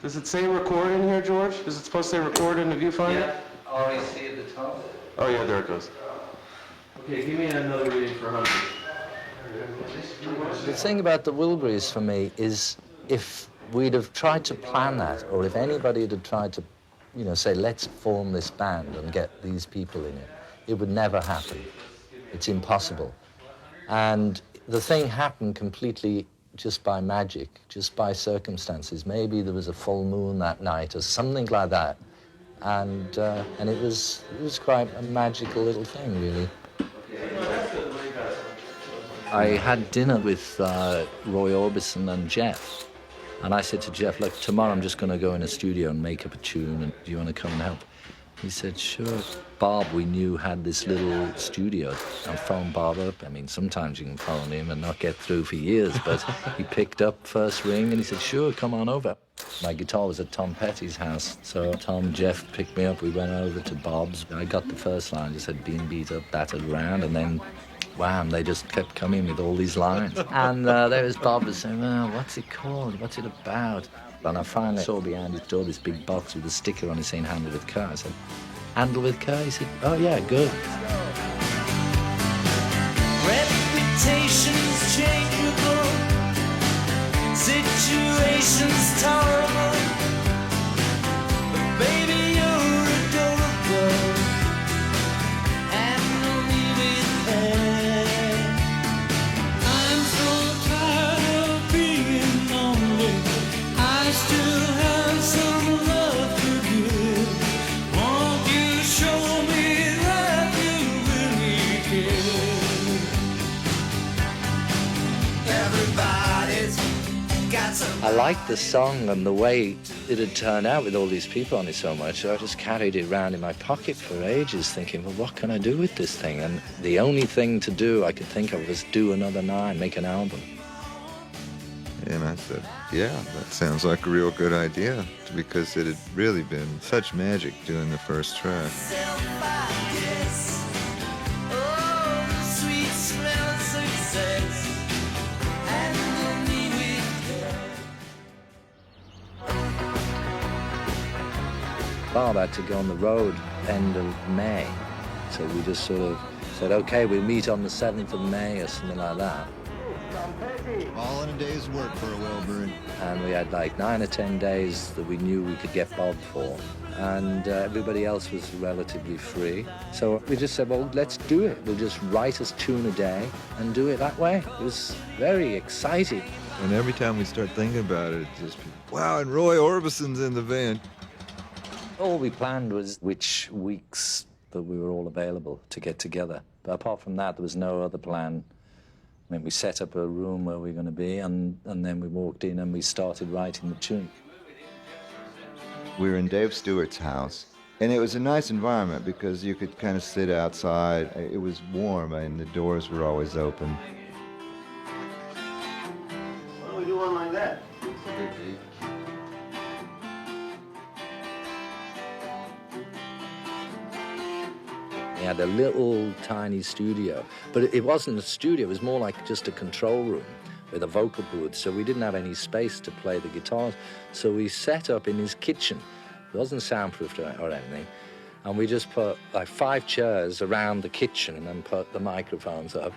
Does it say record in here, George? Is it supposed to say record in the viewfinder? Yeah, already see at the top. Oh yeah, there it goes. Okay, give me another reading for 100. The thing about the Wilburys for me is if we'd have tried to plan that, or if anybody had tried to, you know, say, let's form this band and get these people in it would never happen. It's impossible. And the thing happened completely just by magic, just by circumstances. Maybe there was a full moon that night or something like that. And it was quite a magical little thing, really. I had dinner with Roy Orbison and Jeff. And I said to Jeff, look, tomorrow I'm just going to go in a studio and make up a tune, and do you want to come and help? He said, sure. Bob, we knew, had this little studio. I phoned Bob up. I mean, sometimes you can phone him and not get through for years, but he picked up first ring and he said, sure, come on over. My guitar was at Tom Petty's house, so Tom and Jeff picked me up. We went over to Bob's. I got the first line, just said, been beat up, battered around, and then wham, they just kept coming with all these lines. And there was Bob was saying, well, what's it called? What's it about? And I finally saw behind his door this big box with a sticker on it saying handle with care. I said, handle with care? He said, oh yeah, good. Reputations changeable, situations tolerable, but baby you're adorable, handle me with care. I'm so tired of being lonely, I still have some love to give. Won't you show me that you really care? Everybody's got some. I liked the song and the way it had turned out with all these people on it so much, so I just carried it around in my pocket for ages thinking, well, what can I do with this thing? And the only thing to do I could think of was do another 9, make an album. And I said, yeah, that sounds like a real good idea, because it had really been such magic doing the first track. Bob had to go on the road end of May, so we just sort of said, okay, we'll meet on the 7th of May or something like that. All in a day's work for a Wilbury. And we had like 9 or 10 days that we knew we could get Bob for. And everybody else was relatively free. So we just said, well, let's do it. We'll just write us tune a day and do it that way. It was very exciting. And every time we start thinking about it, it's just, wow, and Roy Orbison's in the band. All we planned was which weeks that we were all available to get together. But apart from that, there was no other plan. I mean, we set up a room where we were going to be, and then we walked in and we started writing the tune. We were in Dave Stewart's house, and it was a nice environment because you could kind of sit outside. It was warm, and the doors were always open. Why don't we do one like that? We had a little tiny studio, but it wasn't a studio, it was more like just a control room with a vocal booth, so we didn't have any space to play the guitars. So we set up in his kitchen. It wasn't soundproofed or anything, and we just put like 5 chairs around the kitchen and then put the microphones up,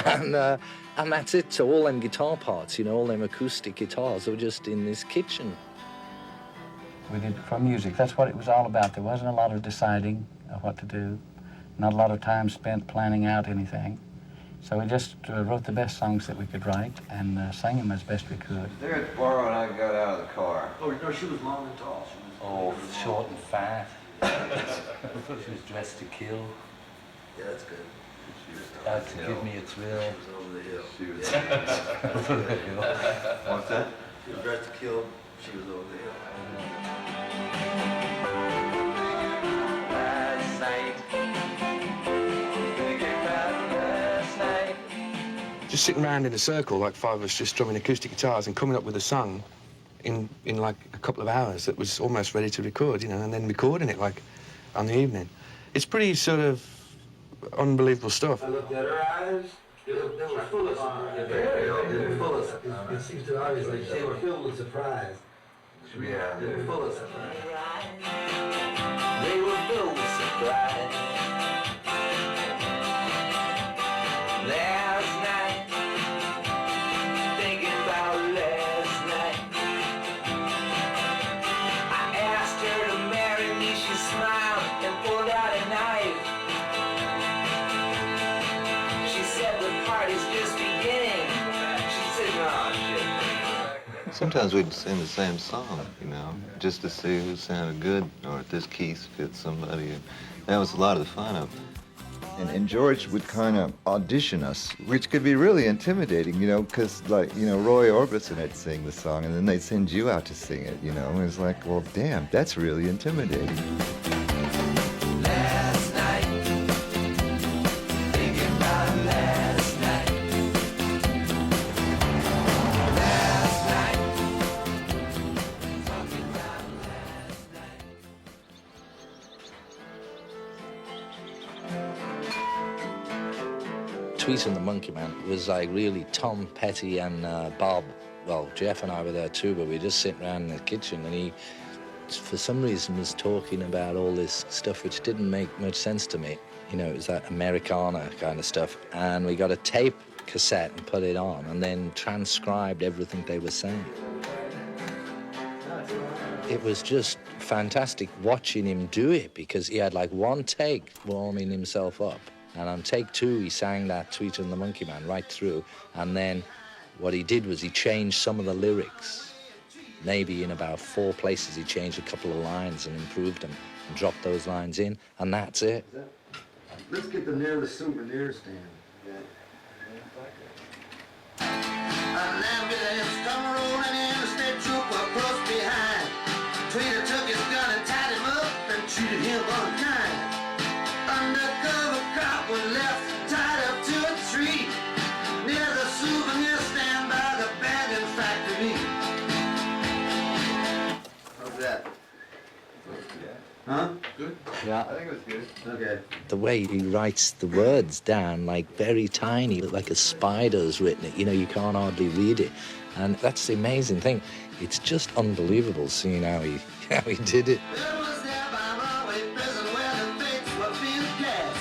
and that's it. So all them guitar parts, you know, all them acoustic guitars were just in this kitchen. We did for music. That's what it was all about. There wasn't a lot of deciding of what to do. Not a lot of time spent planning out anything. So we just wrote the best songs that we could write and sang them as best we could. There at the bar, and I got out of the car. Oh, no, she was long and tall. Short and fat. She was dressed to kill. Yeah, that's good. Out to give me a thrill. She was over the hill. She was Over the hill. What's that? She was dressed to kill. She was over the hill. Just sitting around in a circle, like 5 of us, just strumming acoustic guitars and coming up with a song in like a couple of hours that was almost ready to record, you know, and then recording it like on the evening. It's pretty sort of unbelievable stuff. I looked at her eyes. They were full of surprise. It seems to the audience like they were filled with surprise Yeah, they're full of surprise. They were filled with surprise. Last night, thinking about last night, I asked her to marry me. She smiled and pulled out a knife. She said the party's just beginning. She said, "Oh shit." Sometimes we'd sing the same song, you know, just to see who sounded good or if this key fit somebody. That was a lot of the fun of it. And George would kind of audition us, which could be really intimidating, you know, because, like, you know, Roy Orbison would sing the song, and then they'd send you out to sing it, you know, and it's like, well, damn, that's really intimidating. Last night, thinking about last night. Last night, talking about last night. Tweet and the Monkey Man was like really Tom Petty and Bob. Well, Jeff and I were there too, but we were just sitting around in the kitchen, and he, for some reason, was talking about all this stuff which didn't make much sense to me. You know, it was that Americana kind of stuff. And we got a tape cassette and put it on, and then transcribed everything they were saying. It was just fantastic watching him do it, because he had like one take warming himself up. And on take two, he sang that Tweet and the Monkey Man right through. And then what he did was he changed some of the lyrics. Maybe in about 4 places, he changed a couple of lines and improved them and dropped those lines in, and that's it. Let's get them near the souvenir stand. An ambulance come rolling in, a state trooper close behind. Tweeter took his gun and tied him up and treated him unkind. Undercover cop was left tied up to a tree near the souvenir stand by the abandoned factory. How's that? Huh? Good? Yeah. I think it was good. Okay. The way he writes the words down, like very tiny, like a spider's written it. You know, you can't hardly read it. And that's the amazing thing. It's just unbelievable seeing how he did it. It was there by Norway prison where the fates were being cast.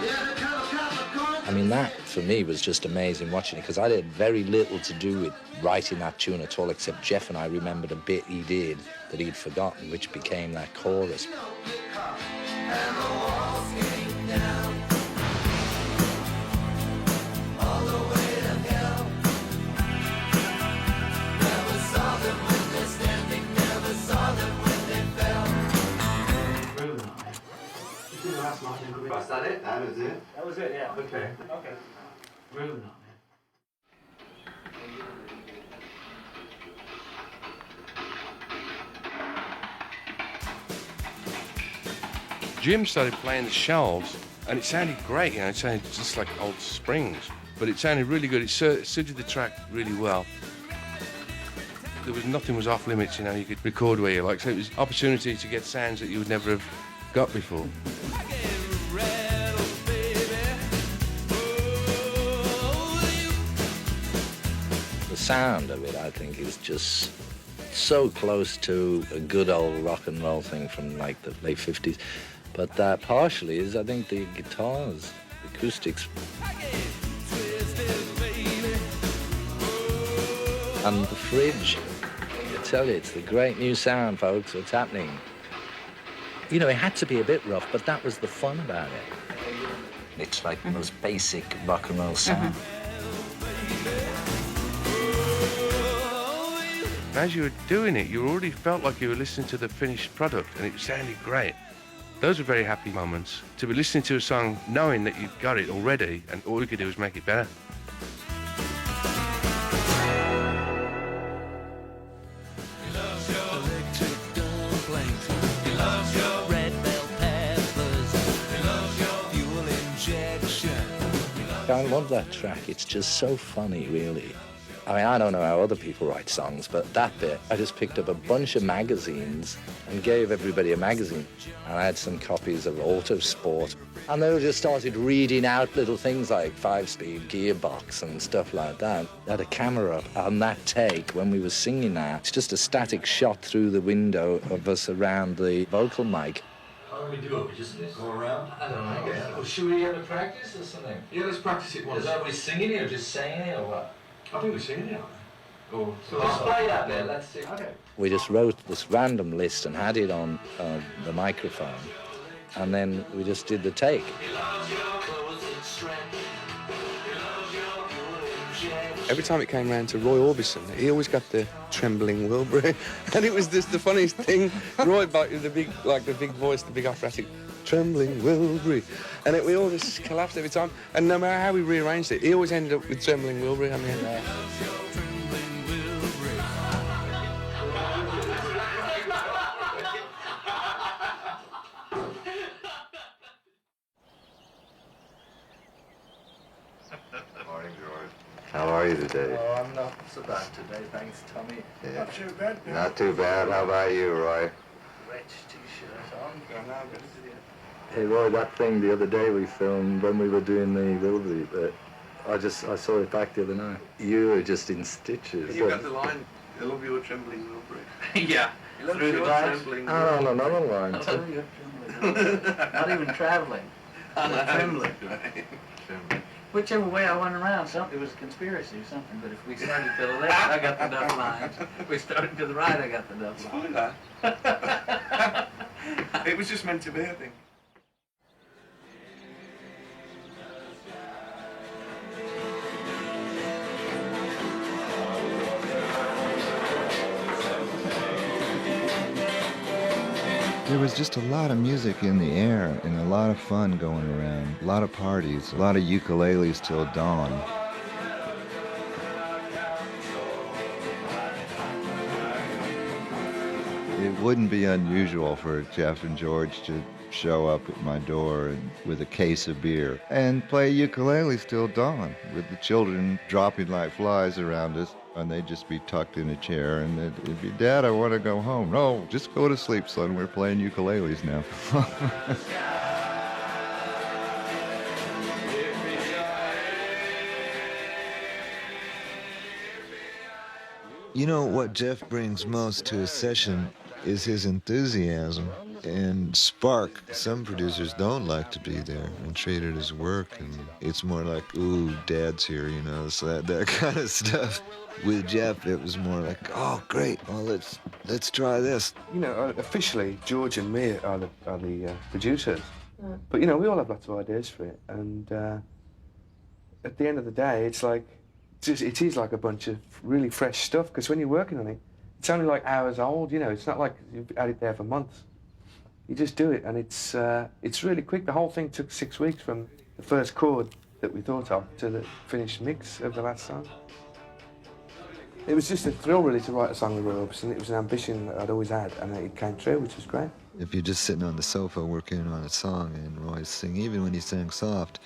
The undercover cop of course. I mean, that, for me, was just amazing watching it, because I had very little to do with writing that tune at all, except Jeff and I remembered a bit he did that he'd forgotten, which became that chorus. And the walls came down all the way to hell. Never saw them when they're standing, never saw them when they fell. Was that it? That was it? That was it, yeah. Okay. Okay. Really not, man. Jim started playing the shelves, and it sounded great, you know, it sounded just like old Springs, but it sounded really good. It suited the track really well. There was nothing was off limits, you know, you could record where you like, so it was opportunity to get sounds that you would never have got before. The sound of it, I think, is just so close to a good old rock and roll thing from like the late 50s. But that partially is, I think, the guitars, the acoustics. And the fridge. I tell you, it's the great new sound, folks. What's happening? You know, it had to be a bit rough, but that was the fun about it. It's like the most basic rock and roll sound. As you were doing it, you already felt like you were listening to the finished product, and it sounded great. Those were very happy moments, to be listening to a song knowing that you'd got it already, and all you could do was make it better. I love that track. It's just so funny, really. I mean, I don't know how other people write songs, but that bit, I just picked up a bunch of magazines and gave everybody a magazine. And I had some copies of Autosport. And they just started reading out little things like 5-speed gearbox and stuff like that. I had a camera on that take when we were singing that. It's just a static shot through the window of us around the vocal mic. How do we do it? We just go around? I don't know. Yeah. Well, should we ever practice or something? Yeah, let's practice it once. Is that we singing it or just saying it or what? I think we're singing it. Or Let's play that then, let's see. Okay. We just wrote this random list and had it on the microphone, and then we just did the take. every time it came round to Roy Orbison, he always got the Trembling Wilbury, and it was just the funniest thing. Roy, with the big voice, the big operatic Trembling Wilbury, and we all just collapsed every time. And no matter how we rearranged it, he always ended up with Trembling Wilbury. I mean. Morning, George. How are you today? Oh, I'm not so bad today, thanks, Tommy. Yeah. Not too bad, Bill. Not too bad. How about you, Roy? Rich t-shirt on. Hey, Roy, that thing the other day we filmed when we were doing the Wilbury, I saw it back the other night. You were just in stitches. You got the line, I love your Trembling Wilbury. Yeah. Through the Trembling Oh, no, another line. Not even traveling. Trembling. Trembling. Whichever way I went around, it was a conspiracy or something. But if we started to the left, I got the duck lines. If we started to the right, I got the duck lines. It was just meant to be, I think. There was just a lot of music in the air and a lot of fun going around, a lot of parties, a lot of ukuleles till dawn. It wouldn't be unusual for Jeff and George to show up at my door with a case of beer and play ukuleles till dawn, with the children dropping like flies around us. And they'd just be tucked in a chair, and it'd be, Dad, I want to go home. No, just go to sleep, son. We're playing ukuleles now. You know, what Jeff brings most to a session is his enthusiasm and spark. Some producers don't like to be there and treat it as work, and it's more like, ooh, Dad's here, you know, so that kind of stuff. With Jeff, it was more like, oh, great, well, let's try this. You know, officially, George and me are the producers. Yeah. But, you know, we all have lots of ideas for it. And at the end of the day, it's like, it is like a bunch of really fresh stuff, because when you're working on it, it's only like hours old, you know. It's not like you've had it there for months. You just do it, and it's really quick. The whole thing took 6 weeks from the first chord that we thought of to the finished mix of the last song. It was just a thrill, really, to write a song with Roy Orbison. It was an ambition that I'd always had, and it came true, which was great. If you're just sitting on the sofa working on a song and Roy's singing, even when he sang soft,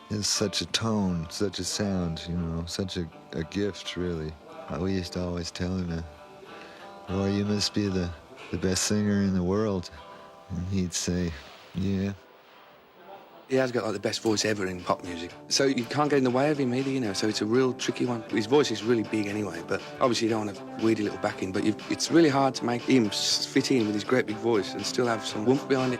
there's such a tone, such a sound, you know, such a gift, really. We used to always tell him, Roy, you must be the best singer in the world. And he'd say, yeah. He has got like the best voice ever in pop music. So you can't get in the way of him either, you know, so it's a real tricky one. His voice is really big anyway, but obviously you don't want a weedy little backing, but it's really hard to make him fit in with his great big voice and still have some oomph behind it.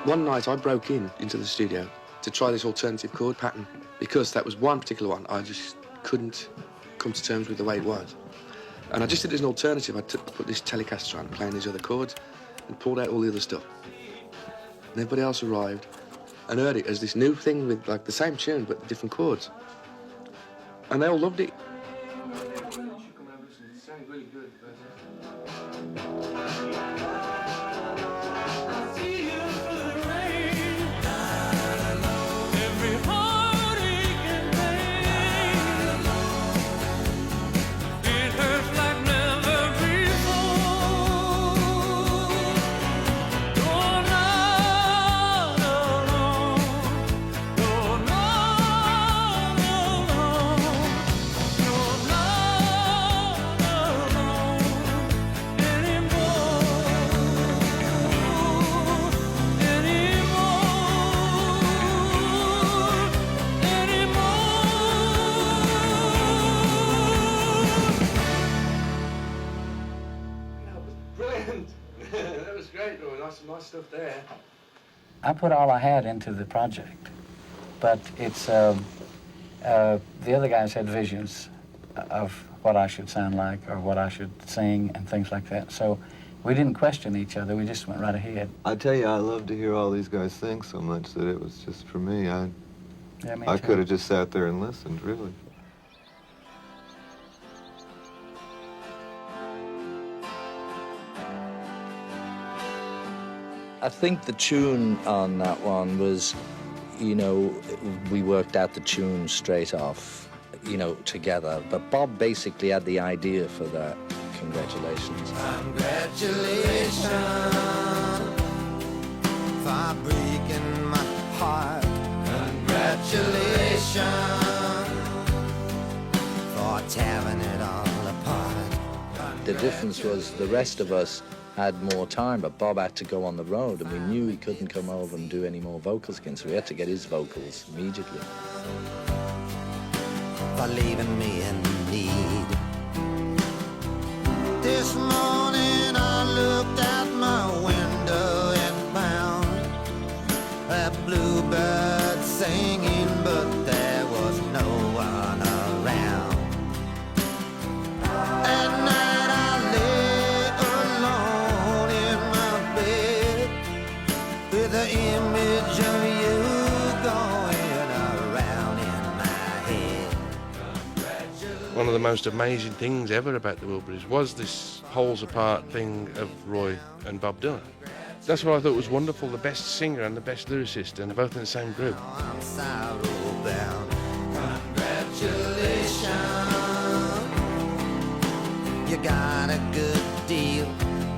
One night I broke into the studio to try this alternative chord pattern because that was one particular one I just couldn't come to terms with the way it was. And I just did it as an alternative. I put this Telecaster on, playing these other chords, and pulled out all the other stuff. And everybody else arrived and heard it as this new thing with like the same tune but different chords. And they all loved it. That was great, Roy. Nice stuff there. I put all I had into the project, but it's the other guys had visions of what I should sound like or what I should sing and things like that. So we didn't question each other. We just went right ahead. I tell you, I love to hear all these guys sing so much that it was just for me. Yeah, me I too. could have just sat there and listened, really. I think the tune on that one was, you know, we worked out the tune straight off, you know, together. But Bob basically had the idea for that. Congratulations. Congratulations for breaking my heart. Congratulations for tearing it all apart. The difference was the rest of us had more time, but Bob had to go on the road, and we knew he couldn't come over and do any more vocals again, so we had to get his vocals immediately. For leaving me in need. This morning I looked out my window and found a bluebird singing, but there was no one around. At night I lay alone in my bed with the image of you going around in my head. One of the most amazing things ever about the Wilburys was this poles apart thing of Roy and Bob Dylan. That's what I thought was wonderful, the best singer and the best lyricist, and they're both in the same group. I'm sorrow bound. Congratulations, you got a good deal.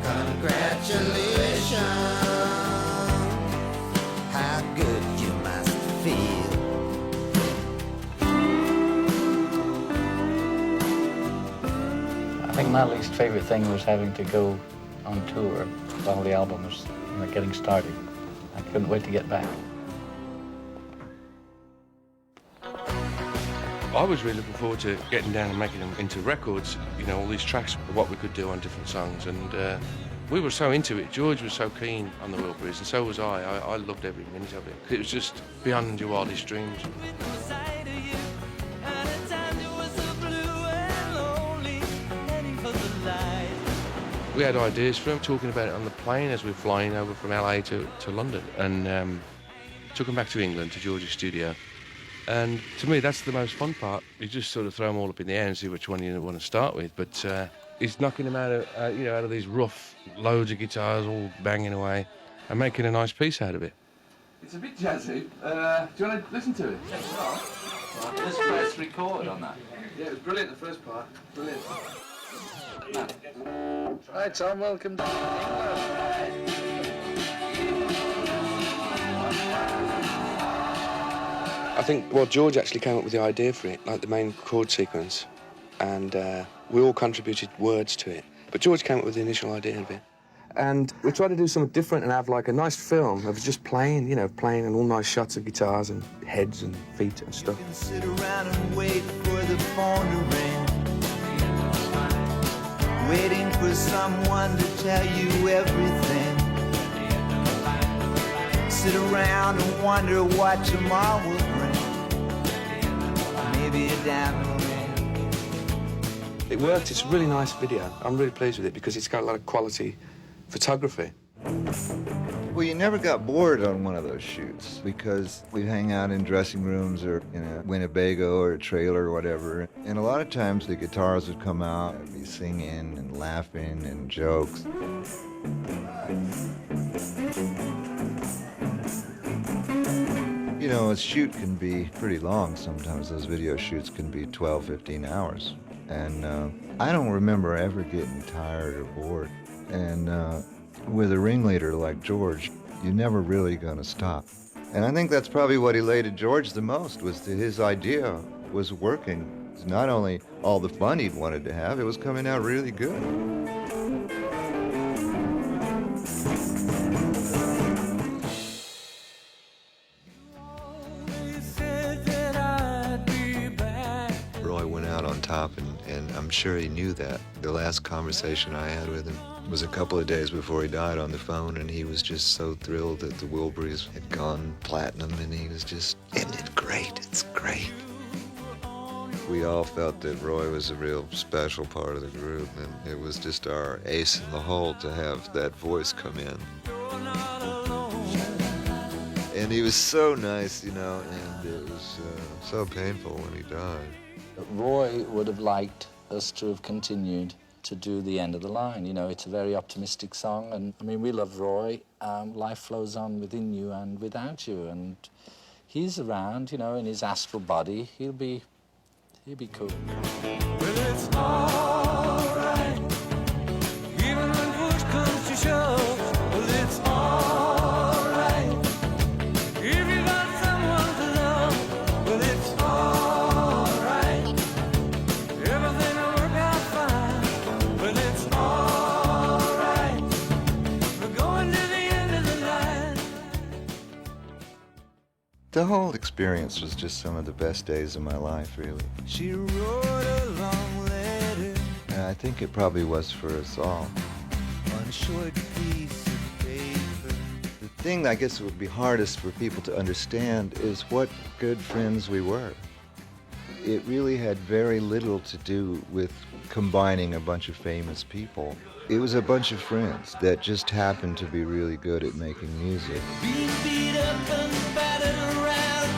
Congratulations, how good you must feel. I think my least favorite thing was having to go on tour while the album was getting started. I couldn't wait to get back. I was really looking forward to getting down and making them into records, you know, all these tracks, what we could do on different songs, and we were so into it. George was so keen on the Wilburys, and so was I. I loved every minute of it. It was just beyond your wildest dreams. We had ideas for him, talking about it on the plane as we were flying over from LA to London, and took him back to England, to George's studio. And to me, that's the most fun part. You just sort of throw them all up in the air and see which one you want to start with. But he's knocking them out of, you know, out of these rough, loads of guitars all banging away, and making a nice piece out of it. It's a bit jazzy. Do you want to listen to it? Just press record on that. Yeah, it was brilliant, the first part. Brilliant. Hi, Tom. Welcome to England. I think, well, George actually came up with the idea for it, like the main chord sequence, and we all contributed words to it. But George came up with the initial idea of it. And we tried to do something different and have like a nice film of just playing, you know, playing and all nice shots of guitars and heads and feet and stuff. You can sit around and wait for the phone to ring, waiting for someone to tell you everything. sit around and wonder what tomorrow will bring. Maybe a diamond ring. It worked. It's a really nice video. I'm really pleased with it because it's got a lot of quality photography. Well, you never got bored on one of those shoots because we'd hang out in dressing rooms or in a Winnebago or a trailer or whatever. And a lot of times the guitars would come out and be singing and laughing and jokes. You know, a shoot can be pretty long sometimes. Those video shoots can be 12, 15 hours. And I don't remember ever getting tired or bored. And with a ringleader like George, you're never really going to stop. And I think that's probably what elated George the most, was that his idea was working. It's not only all the fun he'd wanted to have, it was coming out really good. Roy went out on top, and I'm sure he knew that. The last conversation I had with him was a couple of days before he died on the phone, and he was just so thrilled that the Wilburys had gone platinum, and he was just, isn't it great? It's great. We all felt that Roy was a real special part of the group, and it was just our ace in the hole to have that voice come in. And he was so nice, you know, and it was so painful when he died. Roy would have liked us to have continued to do the end of the line. You know, it's a very optimistic song, and I mean, we love Roy. Life flows on within you and without you, and he's around, you know, in his astral body. He'll be cool. Well, it's all right, even when push comes to shove. Well, it's all right, if you got someone to love. Well, it's all right, everything will work out fine. Well, it's all right, we're going to the end of the line. The whole experience was just some of the best days of my life, really. She wrote a long letter And I think it probably was for us all. on a short piece of paper. The thing I guess would be hardest for people to understand is what good friends we were. It really had very little to do with combining a bunch of famous people. It was a bunch of friends that just happened to be really good at making music. Being beat up and battered around,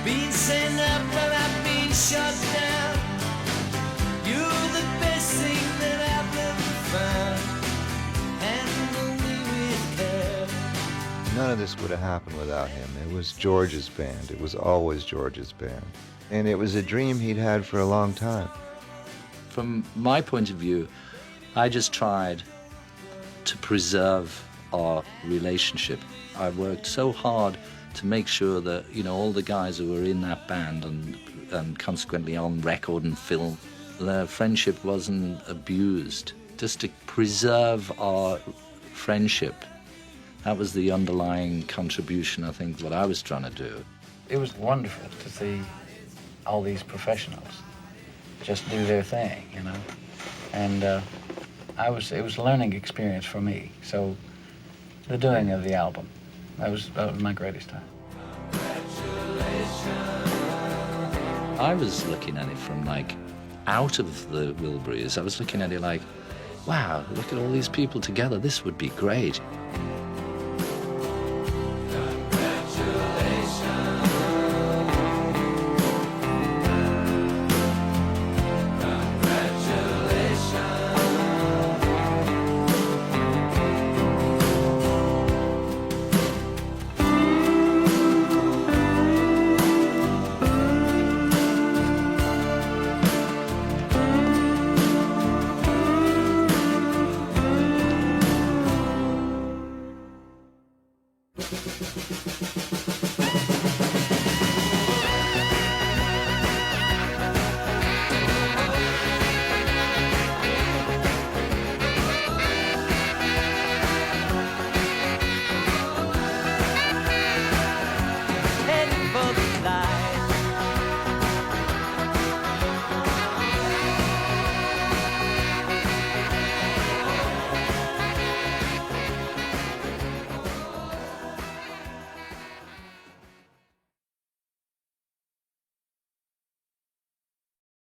being sent up and I've been shut down. You're the best thing that I've ever found. Handle me with care. None of this would have happened without him. It was George's band. It was always George's band. And it was a dream he'd had for a long time. From my point of view, I just tried to preserve our relationship. I worked so hard to make sure that, you know, all the guys who were in that band and consequently on record and film, their friendship wasn't abused. Just to preserve our friendship. That was the underlying contribution, I think, what I was trying to do. It was wonderful to see all these professionals just do their thing, you know. And it was a learning experience for me. So the doing of the album, that was my greatest time. I was looking at it from, like, out of the Wilburys. I was looking at it like, wow, look at all these people together. This would be great.